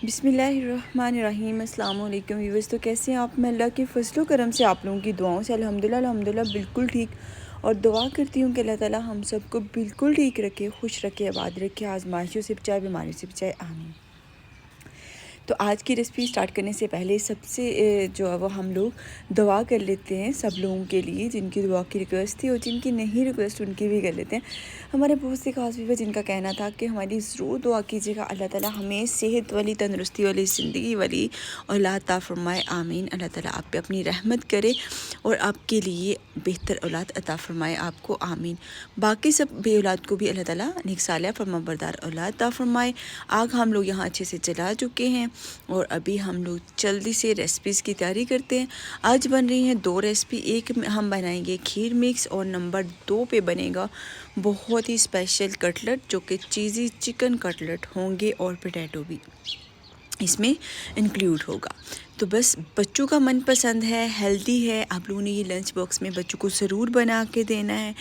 बिस्मिल्लाहिर्रहमानिर्रहीम। अस्सलाम वालेकुम व्यूअर्स। तो कैसे हैं आप? मैं अल्लाह के फजलो करम से आप लोगों की दुआओं से अल्हम्दुलिल्लाह बिल्कुल ठीक। और दुआ करती हूँ कि अल्लाह ताला हम सबको बिल्कुल ठीक रखे, खुश रखे, आबाद रखे, आजमाइशों से बचाए, बीमारियों से बचाए, आमीन। तो आज की रेसिपी स्टार्ट करने से पहले सबसे जो है वो हम लोग दुआ कर लेते हैं सब लोगों के लिए जिनकी दुआ की रिक्वेस्ट थी, और जिनकी नहीं रिक्वेस्ट उनकी भी कर लेते हैं। हमारे बहुत से खास व्यूअर जिनका कहना था कि हमारी ज़रूर दुआ कीजिएगा, अल्लाह ताला हमें सेहत वाली, तंदुरुस्ती वाली, ज़िंदगी वाली औलाद अता फरमाए, आमीन। अल्लाह ताला आप पे अपनी रहमत करे और आपके लिए बेहतर औलाद अता फरमाए आपको, आमीन। बाकी सब बे औलाद को भी अल्लाह ताला नेक सालिहा फरमाबरदार औलाद अता फरमाए। आग हम लोग यहाँ अच्छे से जला चुके हैं और अभी हम लोग जल्दी से रेसिपीज़ की तैयारी करते हैं। आज बन रही हैं दो रेसिपी। एक में हम बनाएंगे खीर मिक्स और नंबर 2 पे बनेगा बहुत ही स्पेशल कटलेट, जो कि चीज़ी चिकन कटलेट होंगे और पोटैटो भी इसमें इंक्लूड होगा। तो बस बच्चों का मनपसंद है, हेल्दी है। आप लोगों ने ये लंच बॉक्स में बच्चों को ज़रूर बना के देना है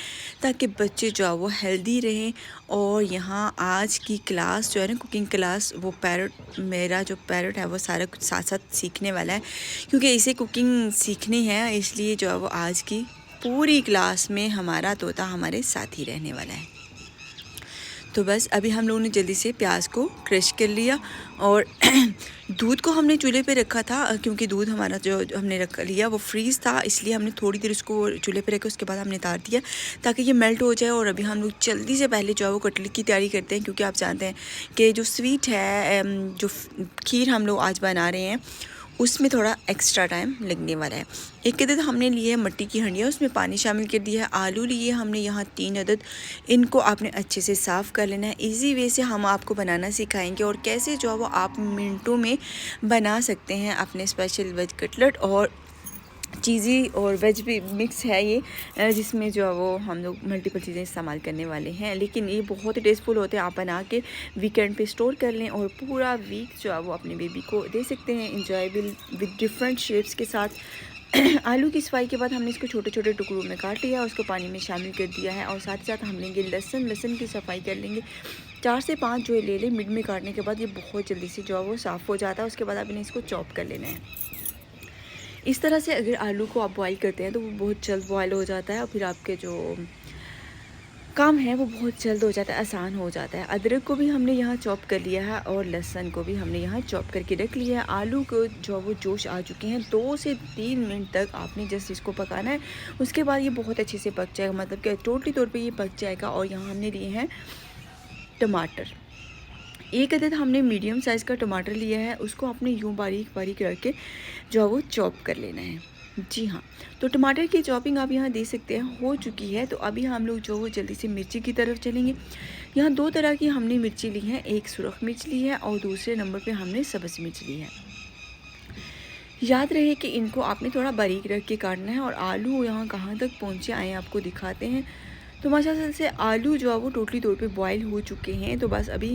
ताकि बच्चे जो है वो हेल्दी रहें। और यहाँ आज की क्लास जो है ना, कुकिंग क्लास, वो पैरट, मेरा जो पैरट है वो सारा कुछ साथ साथ सीखने वाला है, क्योंकि इसे कुकिंग सीखनी है। इसलिए जो है वो आज की पूरी क्लास में हमारा तोता हमारे साथ ही रहने वाला है। तो बस अभी हम लोगों ने जल्दी से प्याज को क्रश कर लिया और दूध को हमने चूल्हे पे रखा था, क्योंकि दूध हमारा जो हमने रख लिया वो फ्रीज़ था, इसलिए हमने थोड़ी देर उसको चूल्हे पे रखा, उसके बाद हमने उतार दिया ताकि ये मेल्ट हो जाए। और अभी हम लोग जल्दी से पहले जो है वो कटलेट की तैयारी करते हैं, क्योंकि आप जानते हैं कि जो स्वीट है, जो खीर हम लोग आज बना रहे हैं उसमें थोड़ा एक्स्ट्रा टाइम लगने वाला है। एक अदद हमने लिए है मिट्टी की हंडिया, उसमें पानी शामिल कर दिया है। आलू लिए हमने यहाँ 3 अदद, इनको आपने अच्छे से साफ़ कर लेना है। इजी वे से हम आपको बनाना सिखाएंगे और कैसे जो है वो आप मिनटों में बना सकते हैं अपने स्पेशल वेज कटलेट। और चीज़ी और वेज भी मिक्स है ये, जिसमें जो है वो हम लोग मल्टीपल चीज़ें इस्तेमाल करने वाले हैं, लेकिन ये बहुत ही टेस्टफुल होते हैं। आप बना के वीकेंड पे स्टोर कर लें और पूरा वीक जो है वो अपने बेबी को दे सकते हैं इंजॉयबल विद डिफरेंट शेप्स के साथ। आलू की सफाई के बाद हमने इसको छोटे छोटे टुकड़ों में काट लिया, उसको पानी में शामिल कर दिया है। और साथ ही साथ हम लेंगे लहसुन की सफाई कर लेंगे, 4 से 5 जो ले लें। मिड में काटने के बाद ये बहुत जल्दी से जो है वो साफ़ हो जाता है। उसके बाद आपने इसको चॉप कर लेना है। इस तरह से अगर आलू को आप बॉईल करते हैं तो वो बहुत जल्द बॉईल हो जाता है और फिर आपके जो काम है वो बहुत जल्द हो जाता है, आसान हो जाता है। अदरक को भी हमने यहाँ चॉप कर लिया है और लहसुन को भी हमने यहाँ चॉप करके रख लिया है। आलू को जो वो जोश आ चुके हैं, 2 से 3 मिनट तक आपने जस्ट इसको पकाना है। उसके बाद ये बहुत अच्छे से पक जाएगा, मतलब कि टोटली तौर पर ये पक जाएगा। और यहाँ हमने लिए हैं टमाटर, एक अदद हमने मीडियम साइज़ का टमाटर लिया है, उसको आपने यूँ बारीक बारीक करके जो वो चॉप कर लेना है। जी हाँ, तो टमाटर की चॉपिंग आप यहाँ दे सकते हैं, हो चुकी है। तो अभी हम लोग जो वो जल्दी से मिर्ची की तरफ चलेंगे। यहाँ 2 तरह की हमने मिर्ची ली है, एक सुरख मिर्च ली है और दूसरे नंबर पे हमने सब्ज़ मिर्च ली है। याद रहे कि इनको आपने थोड़ा बारीक रख के काटना है। और आलू यहाँ कहाँ तक पहुँचे आए आपको दिखाते हैं। तो माशाल्लाह से आलू जो है वो टोटली तौर पे बॉईल हो चुके हैं। तो बस अभी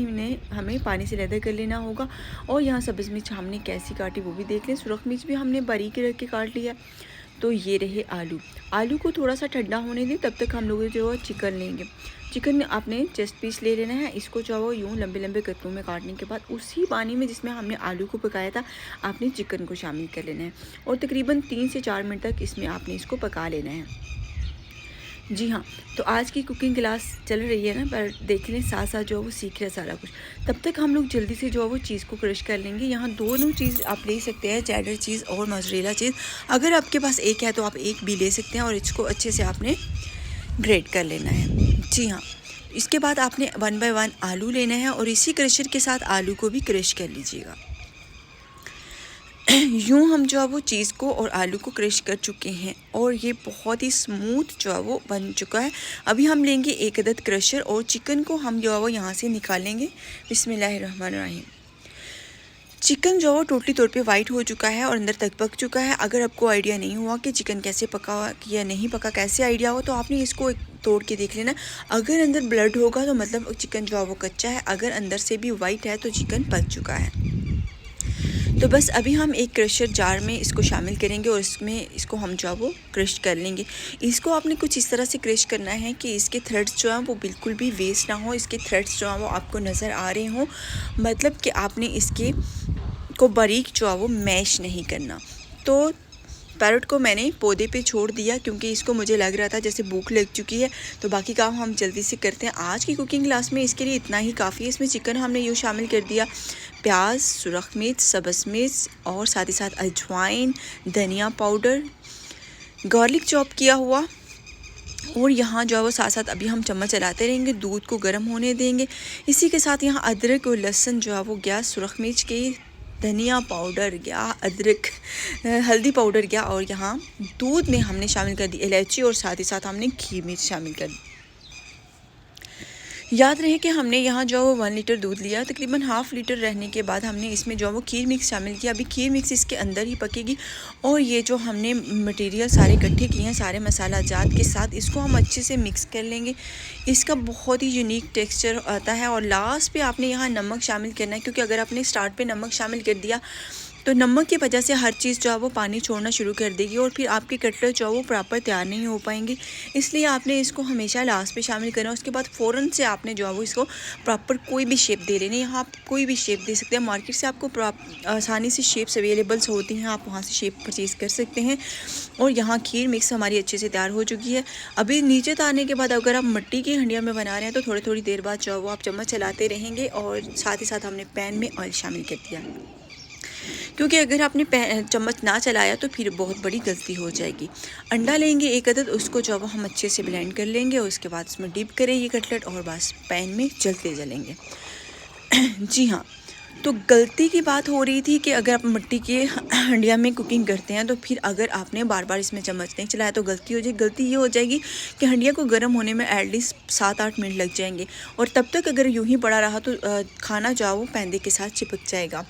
हमें पानी से लहदा कर लेना होगा। और यहाँ सब्ज़ मिर्च हमने कैसी काटी वो भी देख लें। सुरख मिर्च भी हमने बारीक रख के काट लिया। तो ये रहे आलू को थोड़ा सा ठंडा होने दें, तब तक हम लोग जो है चिकन लेंगे। चिकन आपने चेस्ट पीस ले लेना है। इसको जो है वो यूँ लंबे लंबे कतरों में काटने के बाद उसी पानी में जिसमें हमने आलू को पकाया था, आपने चिकन को शामिल कर लेना है। और तकरीबन 3 से 4 मिनट तक इसमें आपने इसको पका लेना है। जी हाँ, तो आज की कुकिंग क्लास चल रही है ना, पर देख लें साथ साथ जो है वो सीख रहे सारा कुछ। तब तक हम लोग जल्दी से जो है वो चीज़ को क्रश कर लेंगे। यहाँ दोनों चीज़ आप ले सकते हैं, चेडर चीज़ और मोज़रेला चीज़। अगर आपके पास एक है तो आप एक भी ले सकते हैं। और इसको अच्छे से आपने ग्रेट कर लेना है। जी हाँ, इसके बाद आपने 1 बाय 1 आलू लेना है और इसी क्रशर के साथ आलू को भी क्रश कर लीजिएगा। यूँ हम जो है वो चीज़ को और आलू को क्रश कर चुके हैं और ये बहुत ही स्मूथ जो है वो बन चुका है। अभी हम लेंगे एक अदद क्रशर और चिकन को हम जो है वो यहाँ से निकालेंगे। बिस्मिल्लाहिर्रहमानिर्रहीम। चिकन जो है टोटली तौर पे वाइट हो चुका है और अंदर तक पक चुका है। अगर आपको आइडिया नहीं हुआ कि चिकन कैसे पका या नहीं पका, कैसे आइडिया हो, तो आपने इसको एक तोड़ के देख लेना। अगर अंदर ब्लड होगा तो मतलब चिकन जो है वो कच्चा है, अगर अंदर से भी वाइट है तो चिकन पक चुका है। तो बस अभी हम एक क्रशर जार में इसको शामिल करेंगे और इसमें इसको हम जो है वो क्रश कर लेंगे। इसको आपने कुछ इस तरह से क्रश करना है कि इसके थ्रेड्स जो हैं वो बिल्कुल भी वेस्ट ना हो, इसके थ्रेड्स जो हैं वो आपको नज़र आ रहे हों, मतलब कि आपने इसके को बारीक जो है वो मैश नहीं करना। तो पैरट को मैंने पौधे पे छोड़ दिया क्योंकि इसको मुझे लग रहा था जैसे भूख लग चुकी है, तो बाकी काम हम जल्दी से करते हैं। आज की कुकिंग क्लास में इसके लिए इतना ही काफ़ी है। इसमें चिकन हमने यूँ शामिल कर दिया, प्याज, सुरख मिर्च, सब्ज़ मिर्च और साथ ही साथ अजवाइन, धनिया पाउडर, गार्लिक चॉप किया हुआ, और यहाँ जो है वो साथ साथ अभी हम चम्मच चलाते रहेंगे, दूध को गर्म होने देंगे। इसी के साथ यहाँ अदरक और लहसुन जो है वो गया, सुरख मिर्च के, धनिया पाउडर गया, अदरक, हल्दी पाउडर गया, और यहाँ दूध में हमने शामिल कर दी इलायची और साथ ही साथ हमने घी मिर्च शामिल कर दी। याद रहे कि हमने यहाँ जो वो 1 लीटर दूध लिया, तकरीबन हाफ़ लीटर रहने के बाद हमने इसमें जो वो खीर मिक्स शामिल किया। अभी खीर मिक्स इसके अंदर ही पकेगी और ये जो हमने मटेरियल सारे इकट्ठे किए हैं सारे मसाला जात के साथ, इसको हम अच्छे से मिक्स कर लेंगे। इसका बहुत ही यूनिक टेक्सचर आता है। और लास्ट पे आपने यहाँ नमक शामिल करना है, क्योंकि अगर आपने स्टार्ट पे नमक शामिल कर दिया तो नमक की वजह से हर चीज़ जो है वो पानी छोड़ना शुरू कर देगी और फिर आपके कटलेट जो है वो प्रॉपर तैयार नहीं हो पाएंगे। इसलिए आपने इसको हमेशा लास्ट पे शामिल करना। उसके बाद फ़ौरन से आपने जो है वो इसको प्रॉपर कोई भी शेप दे लेनी है। यहाँ आप कोई भी शेप दे सकते हैं, मार्केट से आपको आसानी से शेप्स अवेलेबल्स होती हैं, आप वहाँ से शेप परचेज़ कर सकते हैं। और यहाँ खीर मिक्स हमारी अच्छे से तैयार हो चुकी है। अभी नीचे तारने के बाद अगर आप मिट्टी की हंडिया में बना रहे हैं तो थोड़ी थोड़ी देर बाद जो है वो आप चम्मच चलाते रहेंगे। और साथ ही साथ हमने पैन में ऑयल शामिल कर दिया, क्योंकि अगर आपने चम्मच ना चलाया तो फिर बहुत बड़ी गलती हो जाएगी। अंडा लेंगे 1 अदद, उसको जो हम अच्छे से ब्लेंड कर लेंगे और उसके बाद इसमें डिप करें ये कटलेट और बस पैन में चलते जलेंगे। जी हाँ, तो गलती की बात हो रही थी कि अगर आप मिट्टी के हंडिया में कुकिंग करते हैं तो फिर अगर आपने बार बार इसमें चम्मच नहीं चलाया तो गलती हो जाएगी। गलती ये हो जाएगी कि हंडिया को गर्म होने में एटलीस्ट 7-8 मिनट लग जाएंगे और तब तक अगर यूं ही पड़ा रहा तो खाना जो वो पैंदे के साथ चिपक जाएगा।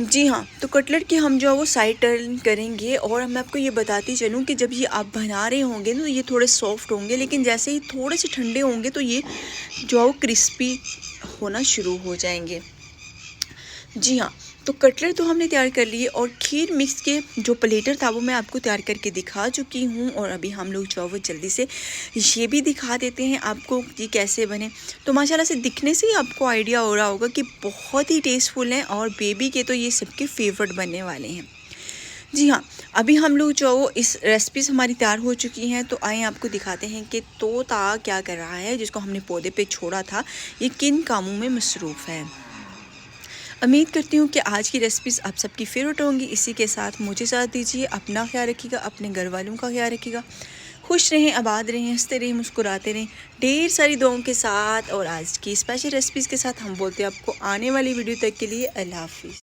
जी हाँ, तो कटलेट की हम जो है वो साइड टर्न करेंगे। और मैं आपको ये बताती चलूँ कि जब ये आप बना रहे होंगे तो ये थोड़े सॉफ्ट होंगे, लेकिन जैसे ही थोड़े से ठंडे होंगे तो ये जो है वो क्रिस्पी होना शुरू हो जाएंगे। जी हाँ, तो कटलेट तो हमने तैयार कर लिए और खीर मिक्स के जो प्लेटर था वो मैं आपको तैयार करके दिखा चुकी हूँ। और अभी हम लोग जो है वो जल्दी से ये भी दिखा देते हैं आपको कि कैसे बने। तो माशाल्लाह से दिखने से ही आपको आइडिया हो रहा होगा कि बहुत ही टेस्टफुल हैं और बेबी के तो ये सबके फेवरेट बनने वाले हैं। जी हाँ, अभी हम लोग जो वो इस रेसिपीज़ हमारी तैयार हो चुकी हैं, तो आए आपको दिखाते हैं कि तोता क्या कर रहा है, जिसको हमने पौधे पे छोड़ा था, ये किन कामों में मसरूफ़ है। उम्मीद करती हूँ कि आज की रेसिपीज़ आप सबकी फेवरेट होंगी। इसी के साथ मुझे साथ दीजिए, अपना ख्याल रखिएगा, अपने घर वालों का ख्याल रखिएगा, खुश रहें, आबाद रहें, हंसते रहें, मुस्कुराते रहें, ढेर सारी दुआओं के साथ। और आज की स्पेशल रेसिपीज़ के साथ हम बोलते हैं आपको आने वाली वीडियो तक के लिए अल्लाह हाफिज़।